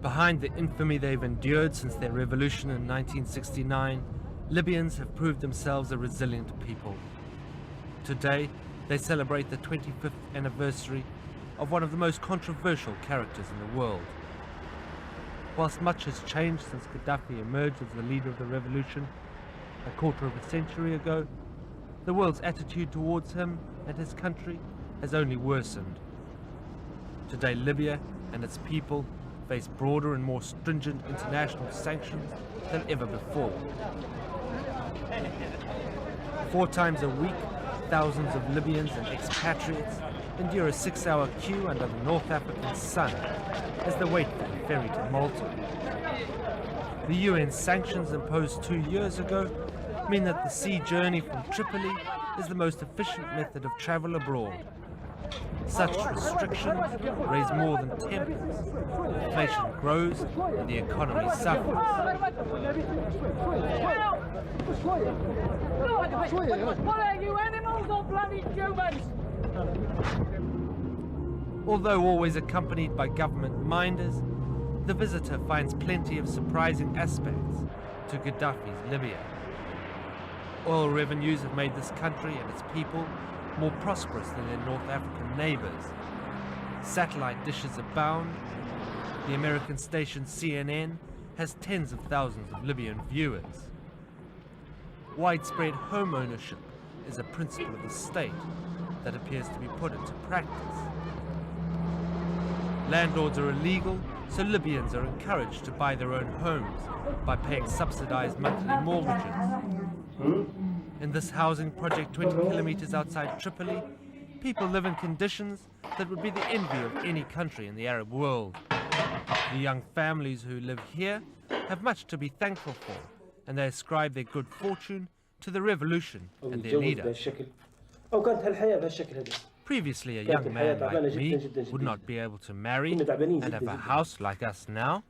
Behind the infamy they've endured since their revolution in 1969, Libyans have proved themselves a resilient people. Today, they celebrate the 25th anniversary of one of the most controversial characters in the world. Whilst much has changed since Gaddafi emerged as the leader of the revolution a quarter of a century ago, the world's attitude towards him and his country has only worsened. Today, Libya and its people face broader and more stringent international sanctions than ever before. 4 times a week, thousands of Libyans and expatriates endure a 6-hour queue under the North African sun as they wait for the ferry to Malta. The UN sanctions imposed 2 years ago mean that the sea journey from Tripoli is the most efficient method of travel abroad. Such restrictions raise more than tempers. Inflation grows and the economy suffers. Although always accompanied by government minders, the visitor finds plenty of surprising aspects to Gaddafi's Libya. Oil revenues have made this country and its people more prosperous than their North African neighbors. Satellite dishes abound. The American station CNN has tens of thousands of Libyan viewers. Widespread home ownership is a principle of the state that appears to be put into practice. Landlords are illegal, so Libyans are encouraged to buy their own homes by paying subsidized monthly mortgages. In this housing project 20 kilometers outside Tripoli, people live in conditions that would be the envy of any country in the Arab world. The young families who live here have much to be thankful for, and they ascribe their good fortune to the revolution and their leader. Previously, a young man like me would not be able to marry and have a house like us now.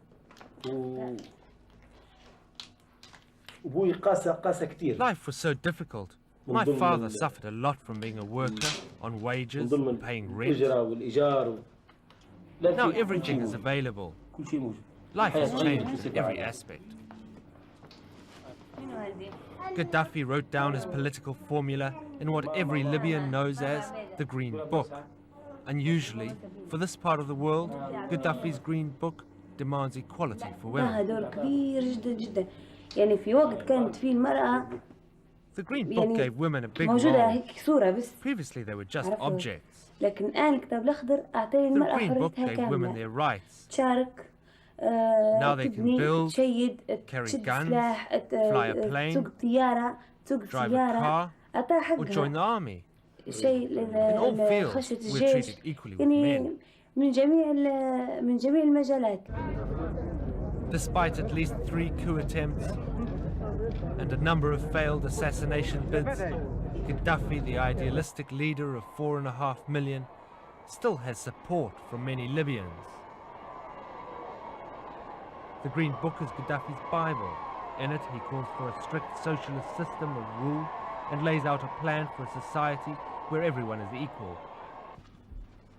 Life was so difficult. My father suffered a lot from being a worker, on wages, and paying rent. Now everything is available. Life has changed in every aspect. Gaddafi wrote down his political formula in what every Libyan knows as the Green Book. Unusually, for this part of the world, Gaddafi's Green Book demands equality for women. The Green Book gave women a big role. Previously they were just objects. The Green Book gave women their rights. Now they can build, carry guns, fly a plane, drive a car, or join the army. In all fields, we're treated equally with men. Despite at least 3 coup attempts and a number of failed assassination bids, Gaddafi, the idealistic leader of 4.5 million, still has support from many Libyans. The Green Book is Gaddafi's Bible. In it, he calls for a strict socialist system of rule and lays out a plan for a society where everyone is equal.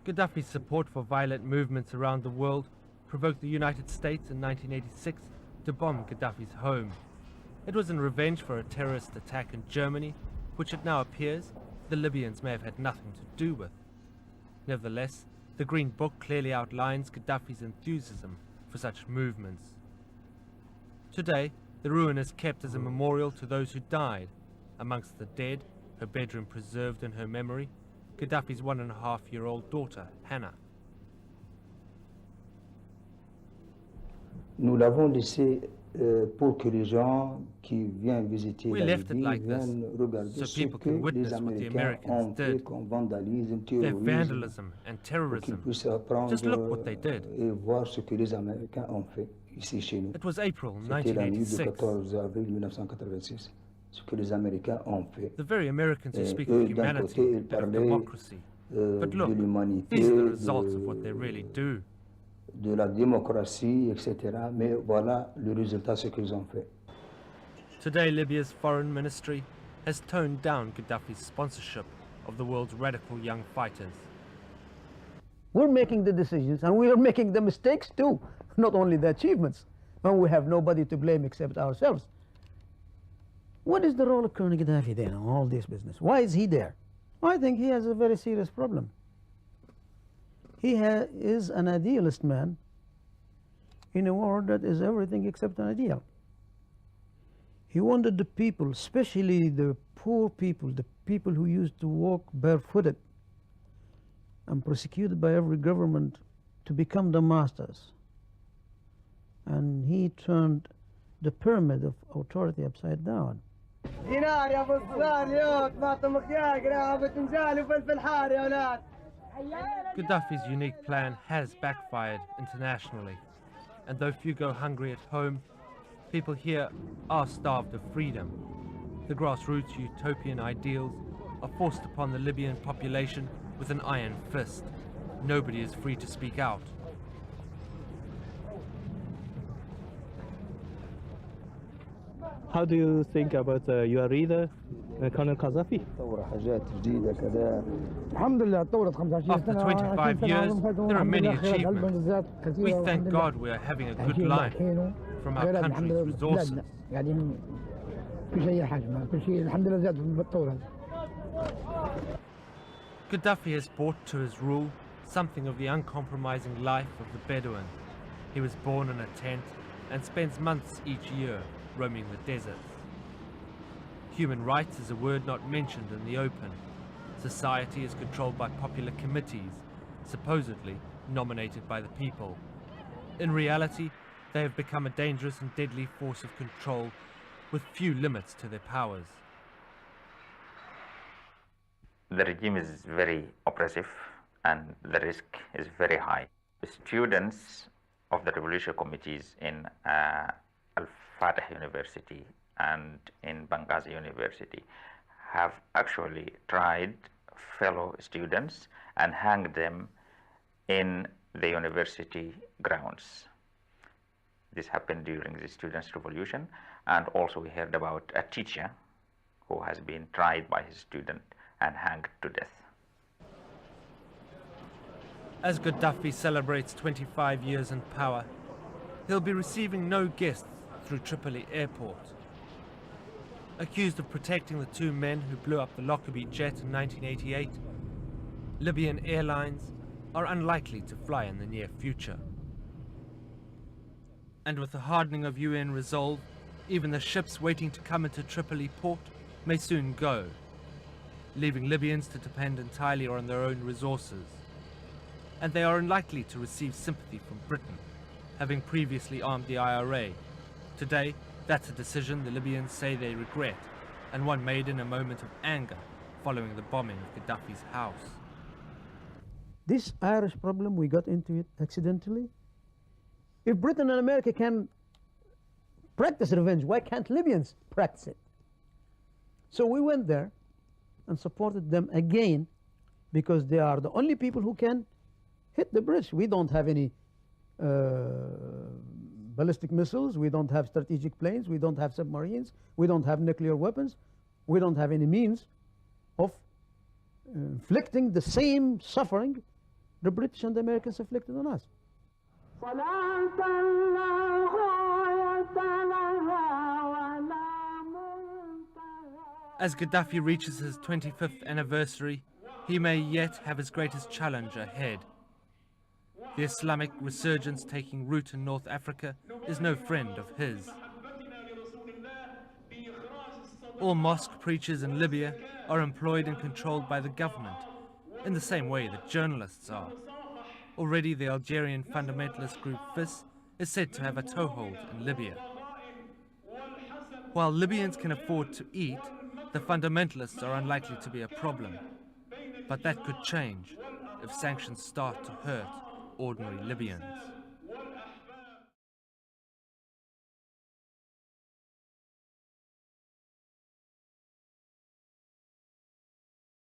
Gaddafi's support for violent movements around the world provoked the United States in 1986 to bomb Gaddafi's home. It was in revenge for a terrorist attack in Germany, which it now appears the Libyans may have had nothing to do with. Nevertheless, the Green Book clearly outlines Gaddafi's enthusiasm for such movements. Today, the ruin is kept as a memorial to those who died. Amongst the dead, her bedroom preserved in her memory, Gaddafi's 1.5-year-old daughter, Hannah. Nous l'avons laissé pour que les gens qui viennent visiter la Libye viennent regarder ce que les Américains ont fait comme vandalisme, terrorisme, pour qu'ils puissent apprendre et voir ce que les Américains ont fait ici chez nous. C'était la nuit du 14 avril 1986. Ce que les Américains ont fait. Eux, d'un côté, ils parlaient de l'humanité, de la démocratie, etc. Mais voilà le résultat, ce qu'ils ont fait. Today, Libya's foreign ministry has toned down Gaddafi's sponsorship of the world's radical young fighters. We're making the decisions, and we are making the mistakes too, not only the achievements, and we have nobody to blame except ourselves. What is the role of Colonel Gaddafi then in all this business? Why is he there? I think he has a very serious problem. He is an idealist man in a world that is everything except an ideal. He wanted the people, especially the poor people, the people who used to walk barefooted and persecuted by every government, to become the masters. And he turned the pyramid of authority upside down. Gaddafi's unique plan has backfired internationally, and though few go hungry at home, people here are starved of freedom. The grassroots utopian ideals are forced upon the Libyan population with an iron fist. Nobody is free to speak out. How do you think about your leader, Colonel Gaddafi? After 25 years, there are many achievements. We thank God we are having a good life from our country's resources. Gaddafi has brought to his rule something of the uncompromising life of the Bedouin. He was born in a tent and spends months each year roaming the deserts. Human rights is a word not mentioned in the open. Society is controlled by popular committees, supposedly nominated by the people. In reality, they have become a dangerous and deadly force of control with few limits to their powers. The regime is very oppressive and the risk is very high. The students of the revolution committees in Al-Fatah University and in Benghazi University have actually tried fellow students and hanged them in the university grounds. This happened during the students' revolution, and also we heard about a teacher who has been tried by his student and hanged to death. As Gaddafi celebrates 25 years in power, he'll be receiving no guests through Tripoli airport. Accused of protecting the two men who blew up the Lockerbie jet in 1988, Libyan airlines are unlikely to fly in the near future. And with the hardening of UN resolve, even the ships waiting to come into Tripoli port may soon go, leaving Libyans to depend entirely on their own resources. And they are unlikely to receive sympathy from Britain, having previously armed the IRA. Today, that's a decision the Libyans say they regret, and one made in a moment of anger following the bombing of Gaddafi's house. This Irish problem, we got into it accidentally. If Britain and America can practice revenge, why can't Libyans practice it? So we went there and supported them again, because they are the only people who can hit the bridge. We don't have any ballistic missiles, we don't have strategic planes, we don't have submarines, we don't have nuclear weapons, we don't have any means of inflicting the same suffering the British and the Americans inflicted on us. As Gaddafi reaches his 25th anniversary, he may yet have his greatest challenge ahead. The Islamic resurgence taking root in North Africa is no friend of his. All mosque preachers in Libya are employed and controlled by the government, in the same way that journalists are. Already the Algerian fundamentalist group FIS is said to have a toehold in Libya. While Libyans can afford to eat, the fundamentalists are unlikely to be a problem. But that could change if sanctions start to hurt ordinary Libyans.